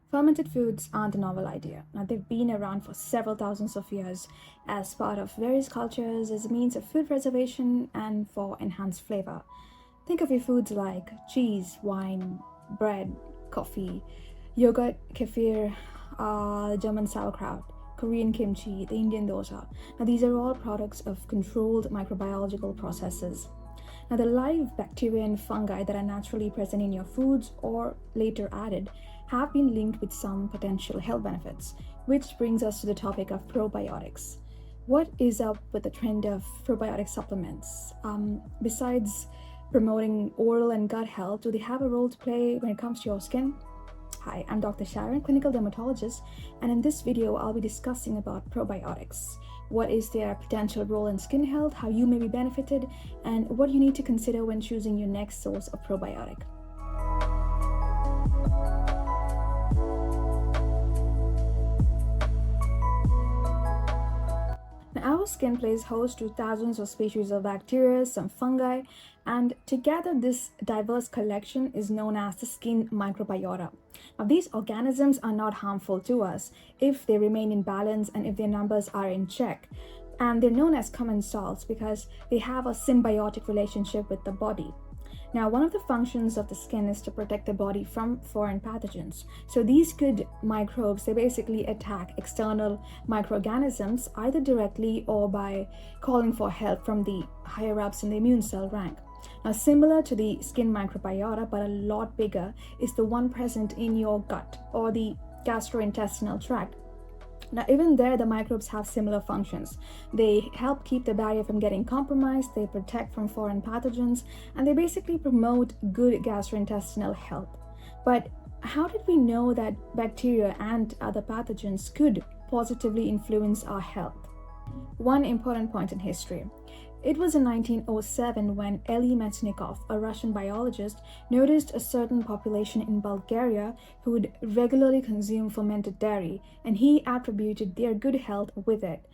Fermented foods aren't a novel idea. Now, they've been around for several thousands of years as part of various cultures, as a means of food preservation, and for enhanced flavor. Think of your foods like cheese, wine, bread, coffee, yogurt, kefir, German sauerkraut, Korean kimchi, the Indian dosa. Now, these are all products of controlled microbiological processes. Now, the live bacteria and fungi that are naturally present in your foods or later added have been linked with some potential health benefits, which brings us to the topic of probiotics. What is up with the trend of probiotic supplements? Besides promoting oral and gut health, do they have a role to play when it comes to your skin? Hi, I'm Dr. Sharon, clinical dermatologist, and in this video, I'll be discussing about probiotics. What is their potential role in skin health, how you may be benefited, and what you need to consider when choosing your next source of probiotic. Now, our skin plays host to thousands of species of bacteria, some fungi, and together this diverse collection is known as the skin microbiota. Now, these organisms are not harmful to us if they remain in balance and if their numbers are in check. And they're known as commensals because they have a symbiotic relationship with the body. Now, one of the functions of the skin is to protect the body from foreign pathogens. So these good microbes, they basically attack external microorganisms either directly or by calling for help from the higher ups in the immune cell rank. Now, similar to the skin microbiota, but a lot bigger, is the one present in your gut or the gastrointestinal tract. Now, even there, the microbes have similar functions. They help keep the barrier from getting compromised, they protect from foreign pathogens, and they basically promote good gastrointestinal health. But how did we know that bacteria and other pathogens could positively influence our health? One important point in history. It was in 1907 when Elie Metchnikoff, a Russian biologist, noticed a certain population in Bulgaria who would regularly consume fermented dairy, and he attributed their good health with it.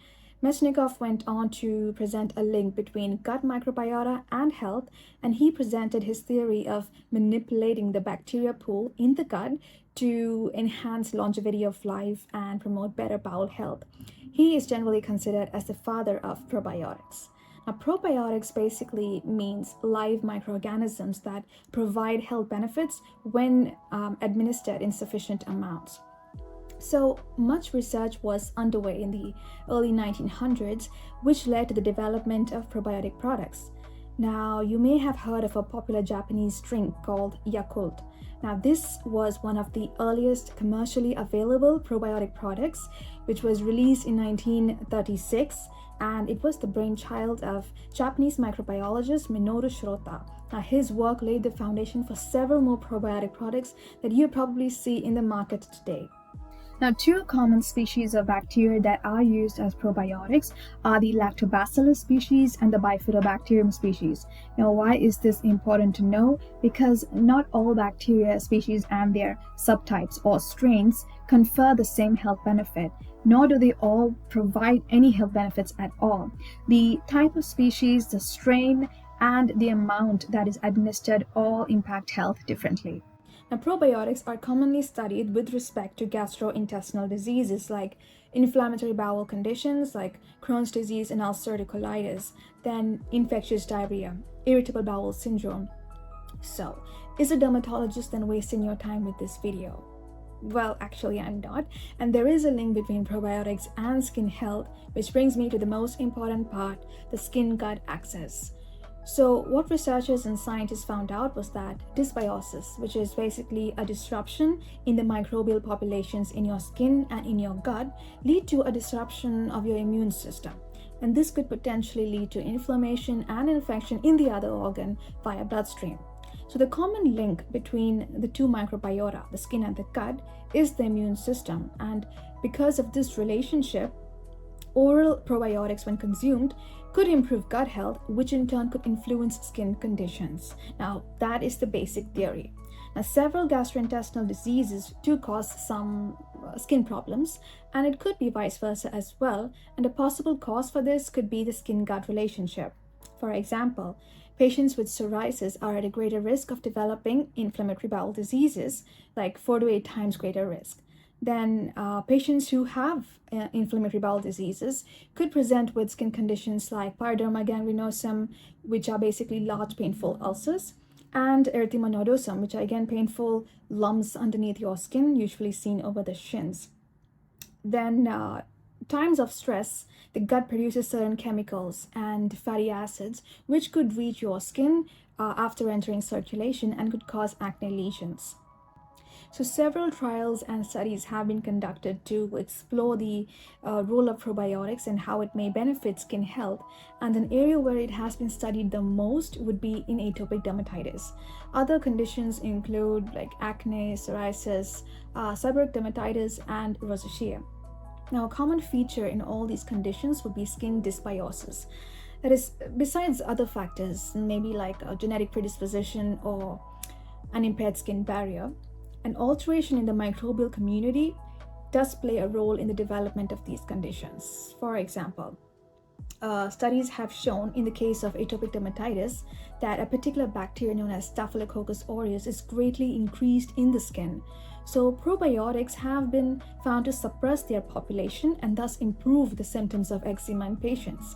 Metchnikoff went on to present a link between gut microbiota and health, and he presented his theory of manipulating the bacteria pool in the gut to enhance longevity of life and promote better bowel health. He is generally considered as the father of probiotics. Now, probiotics basically means live microorganisms that provide health benefits when administered in sufficient amounts. So much research was underway in the early 1900s, which led to the development of probiotic products. Now, you may have heard of a popular Japanese drink called Yakult. Now, this was one of the earliest commercially available probiotic products, which was released in 1936, and it was the brainchild of Japanese microbiologist Minoru Shirota. Now, his work laid the foundation for several more probiotic products that you probably see in the market today. Now, two common species of bacteria that are used as probiotics are the Lactobacillus species and the Bifidobacterium species. Now, why is this important to know? Because not all bacteria species and their subtypes or strains confer the same health benefit, nor do they all provide any health benefits at all. The type of species, the strain, and the amount that is administered all impact health differently. Now, probiotics are commonly studied with respect to gastrointestinal diseases like inflammatory bowel conditions like Crohn's disease and ulcerative colitis, then infectious diarrhea, irritable bowel syndrome. So, is a dermatologist then wasting your time with this video? Well, actually, I'm not, and there is a link between probiotics and skin health, which brings me to the most important part, the skin-gut axis. So what researchers and scientists found out was that dysbiosis, which is basically a disruption in the microbial populations in your skin and in your gut, lead to a disruption of your immune system. And this could potentially lead to inflammation and infection in the other organ via bloodstream. So the common link between the two microbiota, the skin and the gut, is the immune system. And because of this relationship, oral probiotics, when consumed, could improve gut health, which in turn could influence skin conditions. Now, that is the basic theory. Now, several gastrointestinal diseases do cause some skin problems, and it could be vice versa as well. And a possible cause for this could be the skin-gut relationship. For example, Patients with psoriasis are at a greater risk of developing inflammatory bowel diseases, like 4 to 8 times greater risk. Then patients who have inflammatory bowel diseases could present with skin conditions like pyoderma gangrenosum, which are basically large painful ulcers, and erythema nodosum, which are again painful lumps underneath your skin, usually seen over the shins. Then times of stress, the gut produces certain chemicals and fatty acids which could reach your skin after entering circulation and could cause acne lesions. So several trials and studies have been conducted to explore the role of probiotics and how it may benefit skin health. And an area where it has been studied the most would be in atopic dermatitis. Other conditions include like acne, psoriasis, seborrheic dermatitis, and rosacea. Now, a common feature in all these conditions would be skin dysbiosis. That is, besides other factors, maybe like a genetic predisposition or an impaired skin barrier, an alteration in the microbial community does play a role in the development of these conditions. For example, studies have shown in the case of atopic dermatitis that a particular bacteria known as Staphylococcus aureus is greatly increased in the skin. So probiotics have been found to suppress their population and thus improve the symptoms of eczema in patients.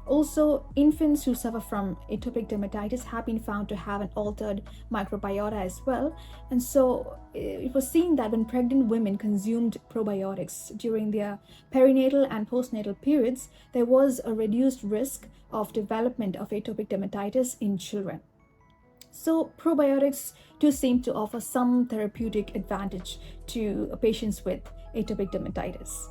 Also, infants who suffer from atopic dermatitis have been found to have an altered microbiota as well. And so it was seen that when pregnant women consumed probiotics during their perinatal and postnatal periods, there was a reduced risk of development of atopic dermatitis in children. So probiotics do seem to offer some therapeutic advantage to patients with atopic dermatitis.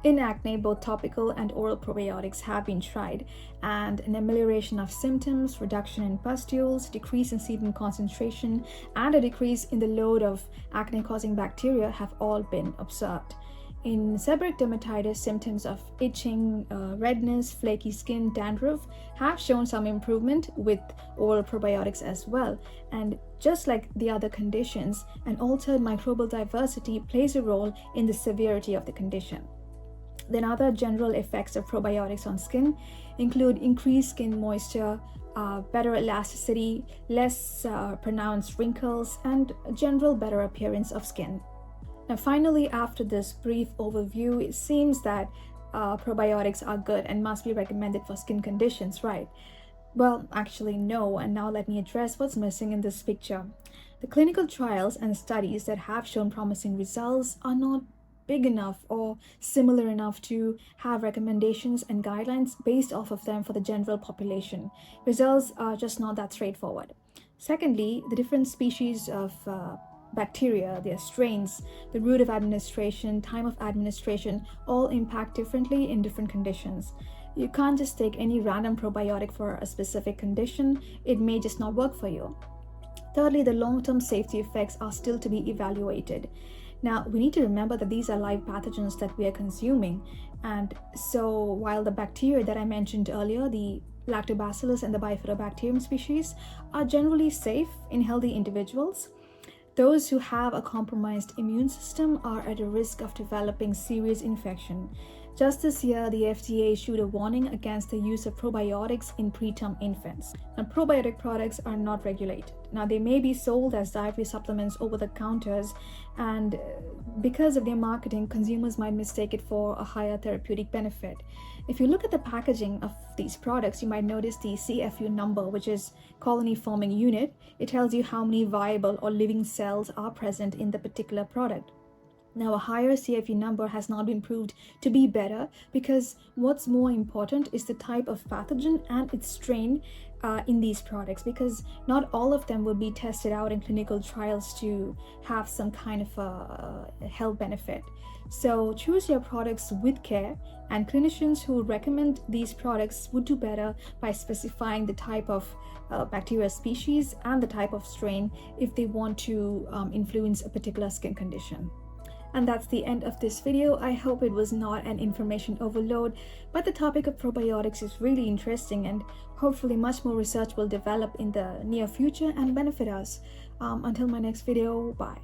In acne, both topical and oral probiotics have been tried, and an amelioration of symptoms, reduction in pustules, decrease in sebum concentration, and a decrease in the load of acne-causing bacteria have all been observed. In seborrheic dermatitis, symptoms of itching, redness, flaky skin, dandruff have shown some improvement with oral probiotics as well. And just like the other conditions, an altered microbial diversity plays a role in the severity of the condition. Then other general effects of probiotics on skin include increased skin moisture, better elasticity, less pronounced wrinkles, and a general better appearance of skin. Now finally, after this brief overview, it seems that probiotics are good and must be recommended for skin conditions, right? Well, actually no, and now let me address what's missing in this picture. The clinical trials and studies that have shown promising results are not big enough or similar enough to have recommendations and guidelines based off of them for the general population. Results are just not that straightforward. Secondly, the different species of bacteria, their strains, the route of administration, time of administration, all impact differently in different conditions. You can't just take any random probiotic for a specific condition. It may just not work for you. Thirdly, the long-term safety effects are still to be evaluated. Now, we need to remember that these are live pathogens that we are consuming. And so while the bacteria that I mentioned earlier, the lactobacillus and the bifidobacterium species, are generally safe in healthy individuals, those who have a compromised immune system are at a risk of developing serious infection. Just this year, the FDA issued a warning against the use of probiotics in preterm infants. Now, probiotic products are not regulated. Now, they may be sold as dietary supplements over the counters, and because of their marketing, consumers might mistake it for a higher therapeutic benefit. If you look at the packaging of these products, you might notice the CFU number, which is colony forming unit. It tells you how many viable or living cells are present in the particular product. Now, a higher CFU number has not been proved to be better, because what's more important is the type of pathogen and its strain in these products, because not all of them will be tested out in clinical trials to have some kind of a health benefit. So choose your products with care, and clinicians who recommend these products would do better by specifying the type of bacteria species and the type of strain if they want to influence a particular skin condition. And that's the end of this video. I hope it was not an information overload, but the topic of probiotics is really interesting, and hopefully much more research will develop in the near future and benefit us. Until my next video, bye.